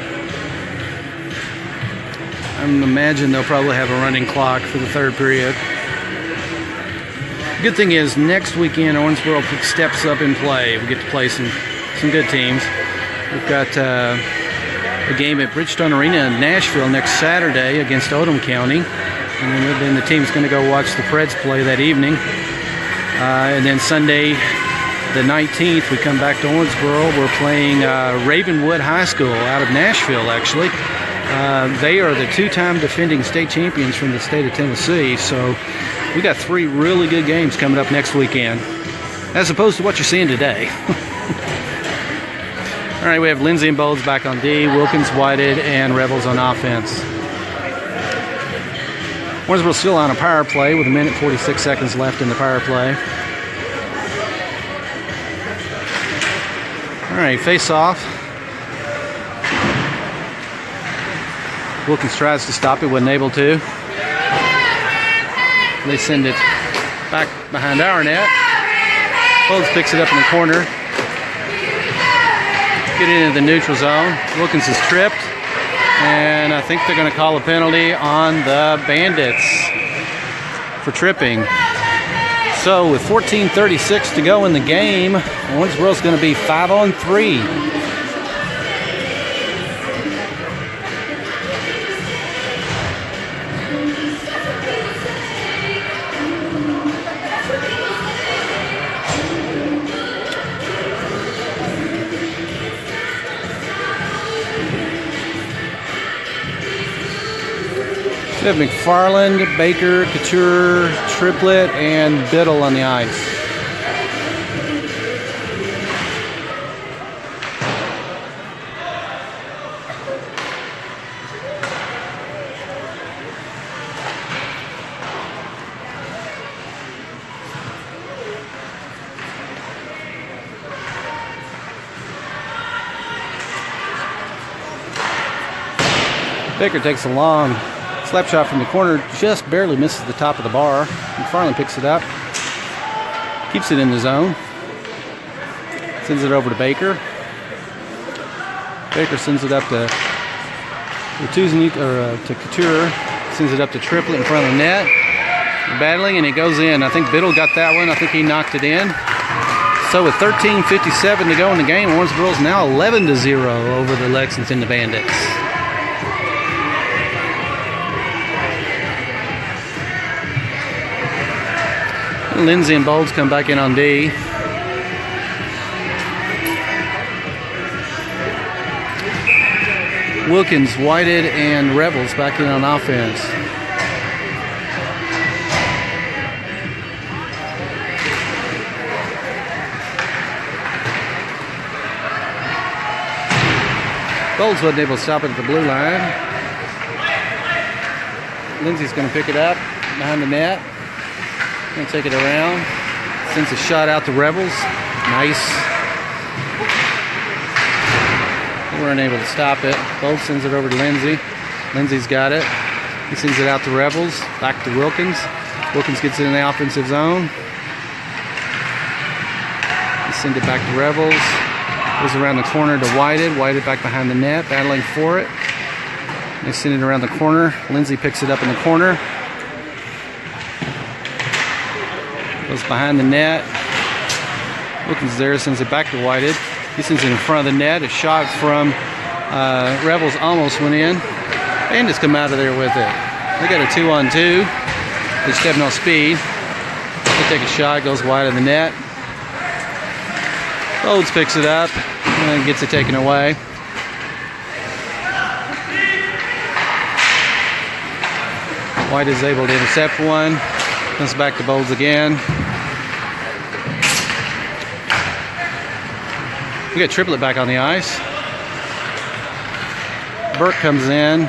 I imagine they'll probably have a running clock for the third period. Good thing is, next weekend Owensboro steps up in play. We get to play some good teams. We've got a game at Bridgestone Arena in Nashville next Saturday against Oldham County. And then the team's going to go watch the Preds play that evening. And then Sunday, the 19th, we come back to Owensboro. We're playing Ravenwood High School out of Nashville, actually. They are the two-time defending state champions from the state of Tennessee. So we got 3 really good games coming up next weekend, as opposed to what you're seeing today. All right, we have Lindsay and Bowles back on D, Wilkins, Whited, and Rebels on offense. Owensboro still on a power play with 1:46 seconds left in the power play. All right, face off. Wilkins tries to stop it, wasn't able to. They send it back behind our net. Bowles picks it up in the corner. Get into the neutral zone. Wilkins is tripped. And I think they're going to call a penalty on the Bandits for tripping. So with 14:36 to go in the game, Owensboro's going to be 5-on-3. We have McFarland, Baker, Couture, Triplett, and Biddle on the ice. Baker takes a long slap shot from the corner, just barely misses the top of the bar. McFarland picks it up, keeps it in the zone, sends it over to Baker. Baker sends it up to Couture, sends it up to Triplett in front of the net. They're battling, and it goes in. I think Biddle got that one. I think he knocked it in. So with 13:57 to go in the game, Owensboro is now 11-0 over the Lexington Bandits. Lindsay and Bowles come back in on D. Wilkins, Whited, and Rebels back in on offense. Bowles wasn't able to stop it at the blue line. Lindsay's going to pick it up behind the net. Going to take it around. Sends a shot out to Rebels. Nice. They weren't able to stop it. Bowles sends it over to Lindsay. Lindsay's got it. He sends it out to Rebels. Back to Wilkins. Wilkins gets it in the offensive zone. He sends it back to Rebels. Goes around the corner to Whited. Whited back behind the net, battling for it. They send it around the corner. Lindsay picks it up in the corner. Goes behind the net. Wilkins there, sends it back to Whited. He sends it in front of the net. A shot from Rebels almost went in. Bandits come out of there with it. They got a 2-on-2. They just have no speed. They take a shot, goes wide of the net. Bowles picks it up and gets it taken away. White is able to intercept one. Comes back to Bowles again. We got Triplet back on the ice. Burke comes in.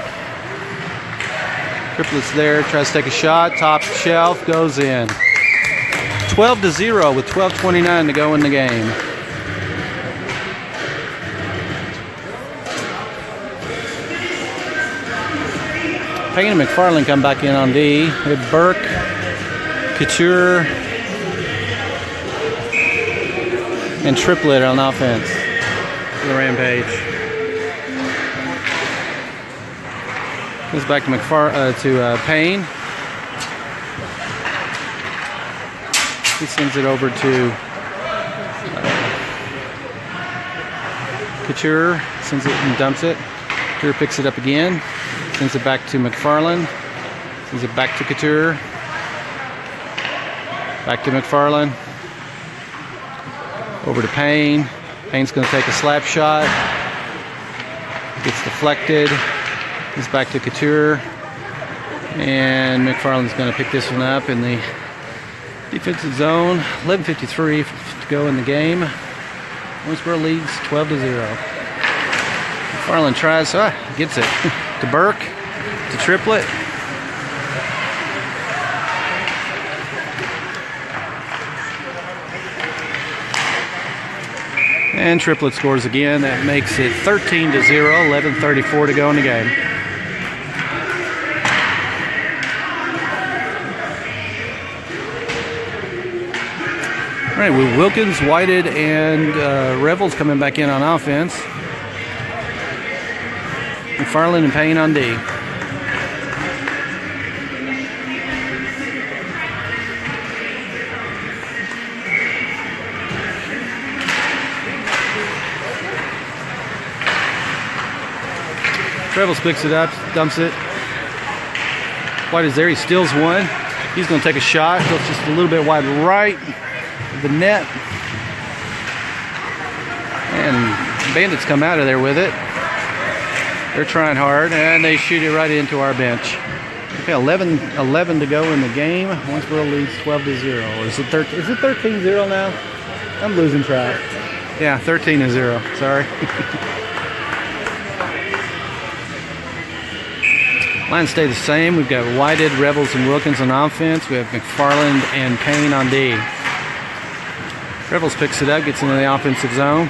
Triplet's there, tries to take a shot. Top shelf, goes in. 12-0 with 12:29 to go in the game. Payne and McFarland come back in on D. We had Burke, Couture, and Triplet on offense for the Rampage. Goes back to Payne. He sends it over to Couture. Sends it and dumps it. Couture picks it up again. Sends it back to McFarland. Sends it back to Couture. Back to McFarland. Over to Payne. Payne's going to take a slap shot. Gets deflected. It's back to Couture. And McFarland's going to pick this one up in the defensive zone. 11:53 to go in the game. Owensboro leads 12-0. McFarland tries, gets it to Burke, to Triplet. And Triplet scores again. That makes it 13-0, 11:34 to go in the game. All right, with Wilkins, Whited, and Revels coming back in on offense. McFarland and Payne on D. Revels picks it up, dumps it. White is there, he steals one. He's going to take a shot, goes just a little bit wide right of the net. And Bandits come out of there with it. They're trying hard, and they shoot it right into our bench. Okay, 11 to go in the game. Owensboro leads 12-0. Or is it 13-0 now? I'm losing track. Yeah, 13-0. Sorry. Lines stay the same. We've got Whited, Rebels, and Wilkins on offense. We have McFarland and Payne on D. Rebels picks it up, gets into the offensive zone.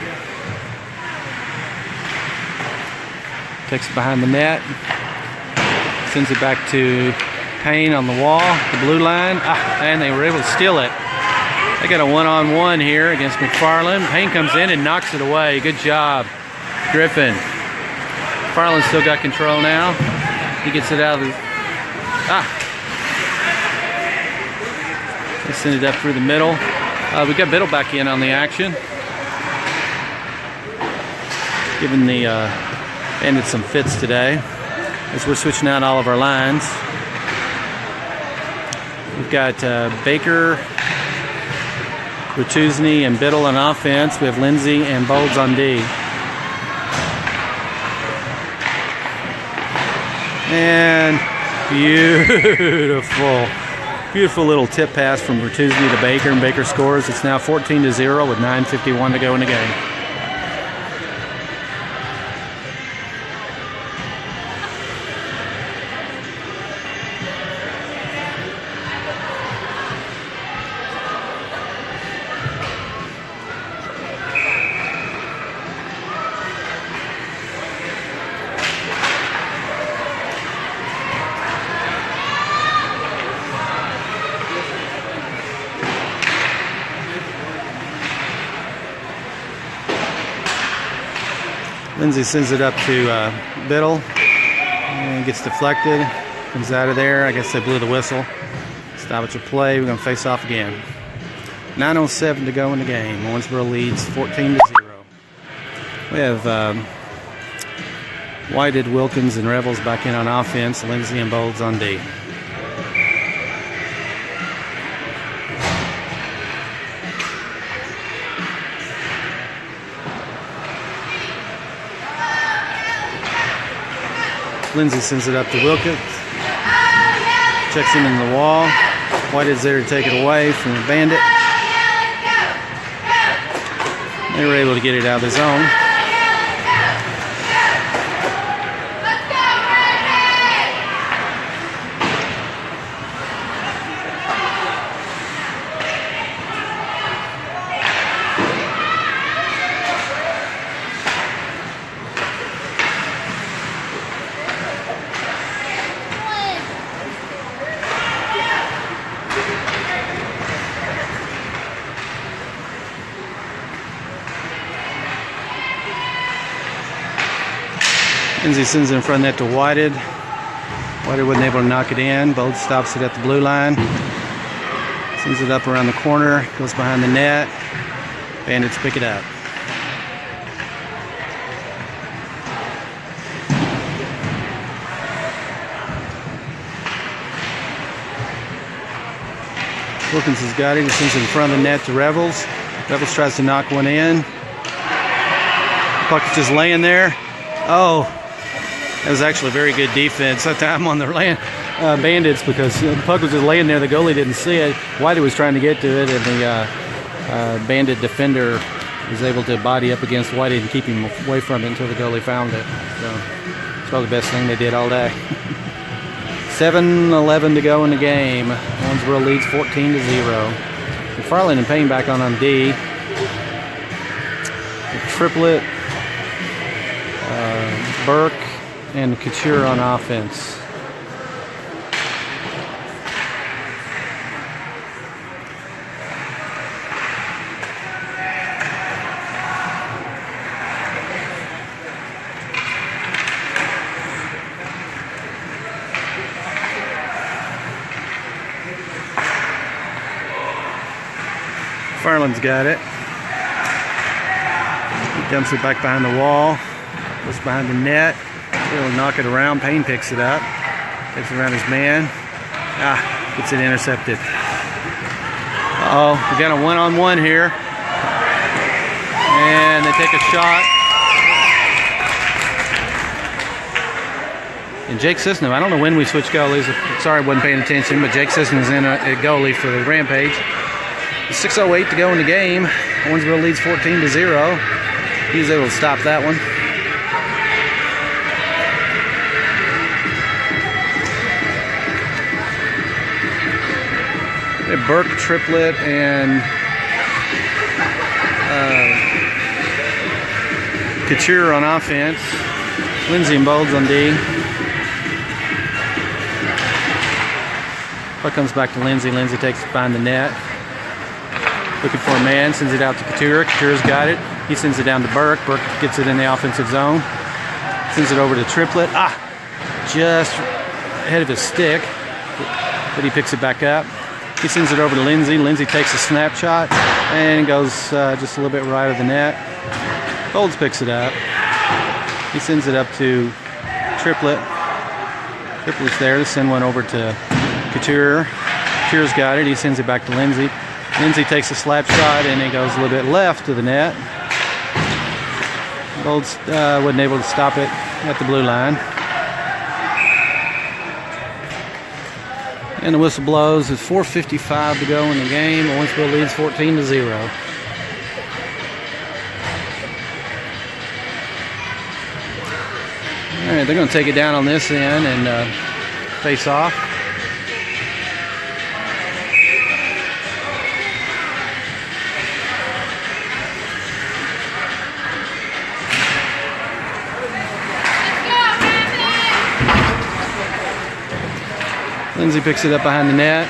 Takes it behind the net. Sends it back to Payne on the wall, the blue line. And they were able to steal it. They got a one-on-one here against McFarland. Payne comes in and knocks it away. Good job, Griffin. McFarland's still got control now. He gets it out of the... They send it up through the middle. We got Biddle back in on the action, giving the Bandits some fits today as we're switching out all of our lines. We've got Baker, Bertuzzi, and Biddle on offense. We have Lindsay and Bolds on D. And beautiful little tip pass from Bertuzzi to Baker, and Baker scores. It's now 14-0 with 9:51 to go in the game. Lindsay sends it up to Biddle and gets deflected. Comes out of there. I guess they blew the whistle. Stoppage of play. We're going to face off again. 9:07 to go in the game. Owensboro leads 14-0. We have Whited, Wilkins, and Revels back in on offense. Lindsay and Bolds on D. Lindsay sends it up to Wilkins. Checks him in the wall. White is there to take it away from the Bandit. They were able to get it out of the zone. Lindsay sends it in front of net to Whited. Whited wasn't able to knock it in. Bold stops it at the blue line. Sends it up around the corner. Goes behind the net. Bandits pick it up. Wilkins has got it. He sends it in front of the net to Revels. Revels tries to knock one in. Puck is just laying there. Oh. That was actually very good defense that time on the Bandits, because the puck was just laying there. The goalie didn't see it. Whitey was trying to get to it, and the Bandit defender was able to body up against Whitey and keep him away from it until the goalie found it. So it's probably the best thing they did all day. 7:11 to go in the game. Owensboro leads 14-0. McFarland and Payne back on D. The triplet. Burke and Couture on offense. Farland's got it. He dumps it back behind the wall. Goes behind the net. He'll knock it around. Payne picks it up. Takes it around his man. Gets it intercepted. Uh-oh. We got a one-on-one here. And they take a shot. And Jake Sisno, I don't know when we switched goalies. Sorry I wasn't paying attention, but Jake Sisno's in a goalie for the Rampage. 6:08 to go in the game. Owensboro leads 14-0. He was able to stop that one. Burke, triplet, and Couture on offense. Lindsay and Bolds on D. Puck comes back to Lindsay. Lindsay takes it behind the net. Looking for a man, sends it out to Couture. Couture's got it. He sends it down to Burke. Burke gets it in the offensive zone. Sends it over to triplet. Just ahead of his stick. But he picks it back up. He sends it over to Lindsay. Lindsay takes a snapshot. And goes just a little bit right of the net. Golds picks it up. He sends it up to Triplet. Triplet's there to send one over to Couture. Couture's got it. He sends it back to Lindsay. Lindsay takes a slap shot and it goes a little bit left to the net. Golds wasn't able to stop it at the blue line. And the whistle blows. It's 4:55 to go in the game. Owensville leads 14-0. All right, they're going to take it down on this end and face off. Lindsay picks it up behind the net,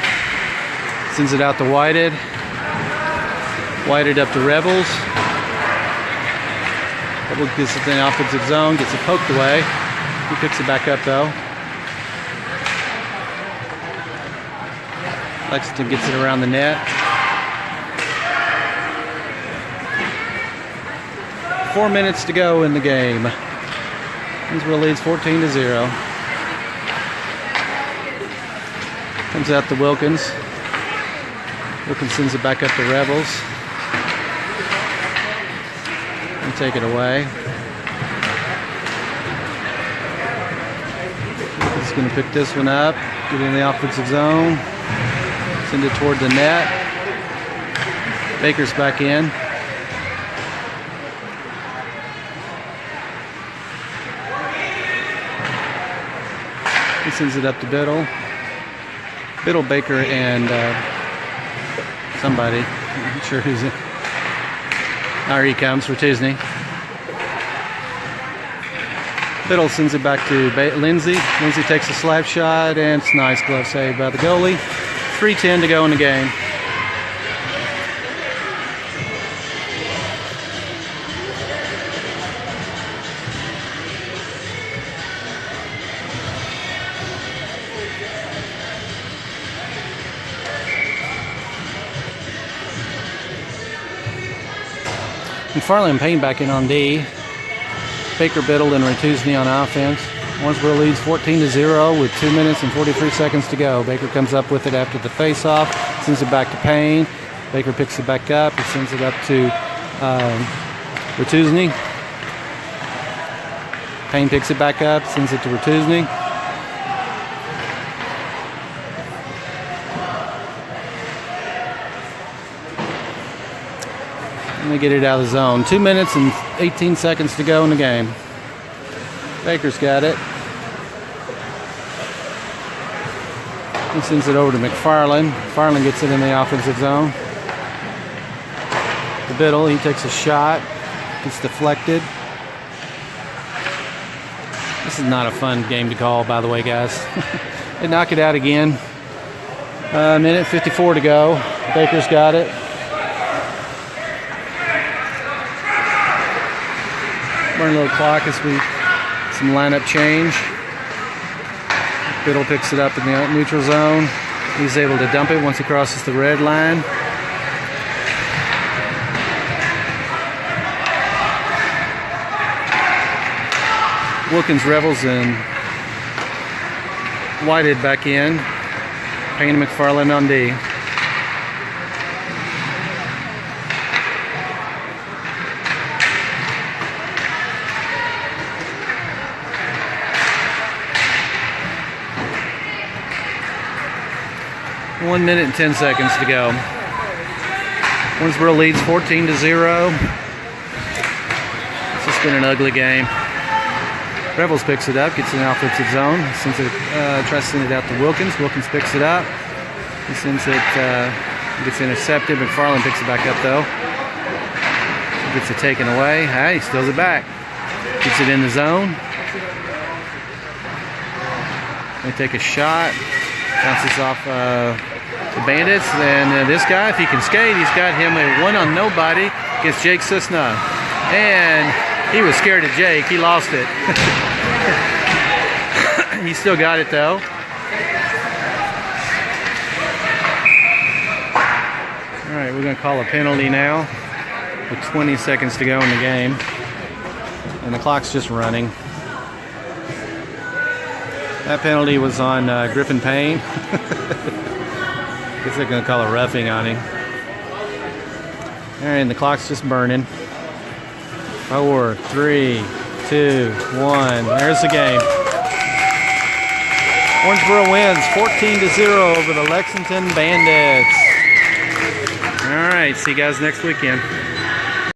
sends it out to Whited. Whited up to Rebels. Rebels gets it in the offensive zone, gets it poked away. He picks it back up though. Lexington gets it around the net. 4 minutes to go in the game. Owensville leads 14-0. Comes out to Wilkins. Wilkins sends it back up to Rebels. And take it away. Wilkins is going to pick this one up. Get in the offensive zone. Send it toward the net. Baker's back in. He sends it up to Biddle. Biddle, Baker, and somebody. I'm not sure who's it. There he comes for Tisney. Biddle sends it back to Lindsay. Lindsay takes a slap shot, and it's a nice glove save by the goalie. 3:10 to go in the game. McFarland and Payne back in on D. Baker, Biddle, and Ratuzny on offense. Owensville leads 14-0 with 2 minutes and 43 seconds to go. Baker comes up with it after the face-off, sends it back to Payne. Baker picks it back up. He sends it up to Ratuzny. Payne picks it back up, sends it to Ratuzny. And they get it out of the zone. 2 minutes and 18 seconds to go in the game. Baker's got it. He sends it over to McFarland. McFarland gets it in the offensive zone. The Biddle, he takes a shot. Gets deflected. This is not a fun game to call, by the way, guys. They knock it out again. Minute 54 to go. Baker's got it. Burn a little clock as we some lineup change. Biddle picks it up in the neutral zone. He's able to dump it once he crosses the red line. Wilkins, Rebels, and Whited back in. Payne and McFarland on D. One minute and 10 seconds to go. Owensboro leads 14-0. It's just been an ugly game. Rebels picks it up, gets in the offensive zone. Sends it, tries to send it out to Wilkins. Wilkins picks it up. He sends it, gets intercepted. McFarland picks it back up though. Gets it taken away. He steals it back. Gets it in the zone. They take a shot. Bounces off the Bandits. And this guy, if he can skate, he's got him a one on nobody against Jake Sisna. And he was scared of Jake. He lost it. He still got it though. All right, right, we're going to call a penalty now with 20 seconds to go in the game. And the clock's just running. That penalty was on Griffin Payne. Guess they're going to call a roughing on him. All right, and the clock's just burning. 4, 3, 2, 1. There's the game. Orangeboro wins 14-0 over the Lexington Bandits. All right, see you guys next weekend.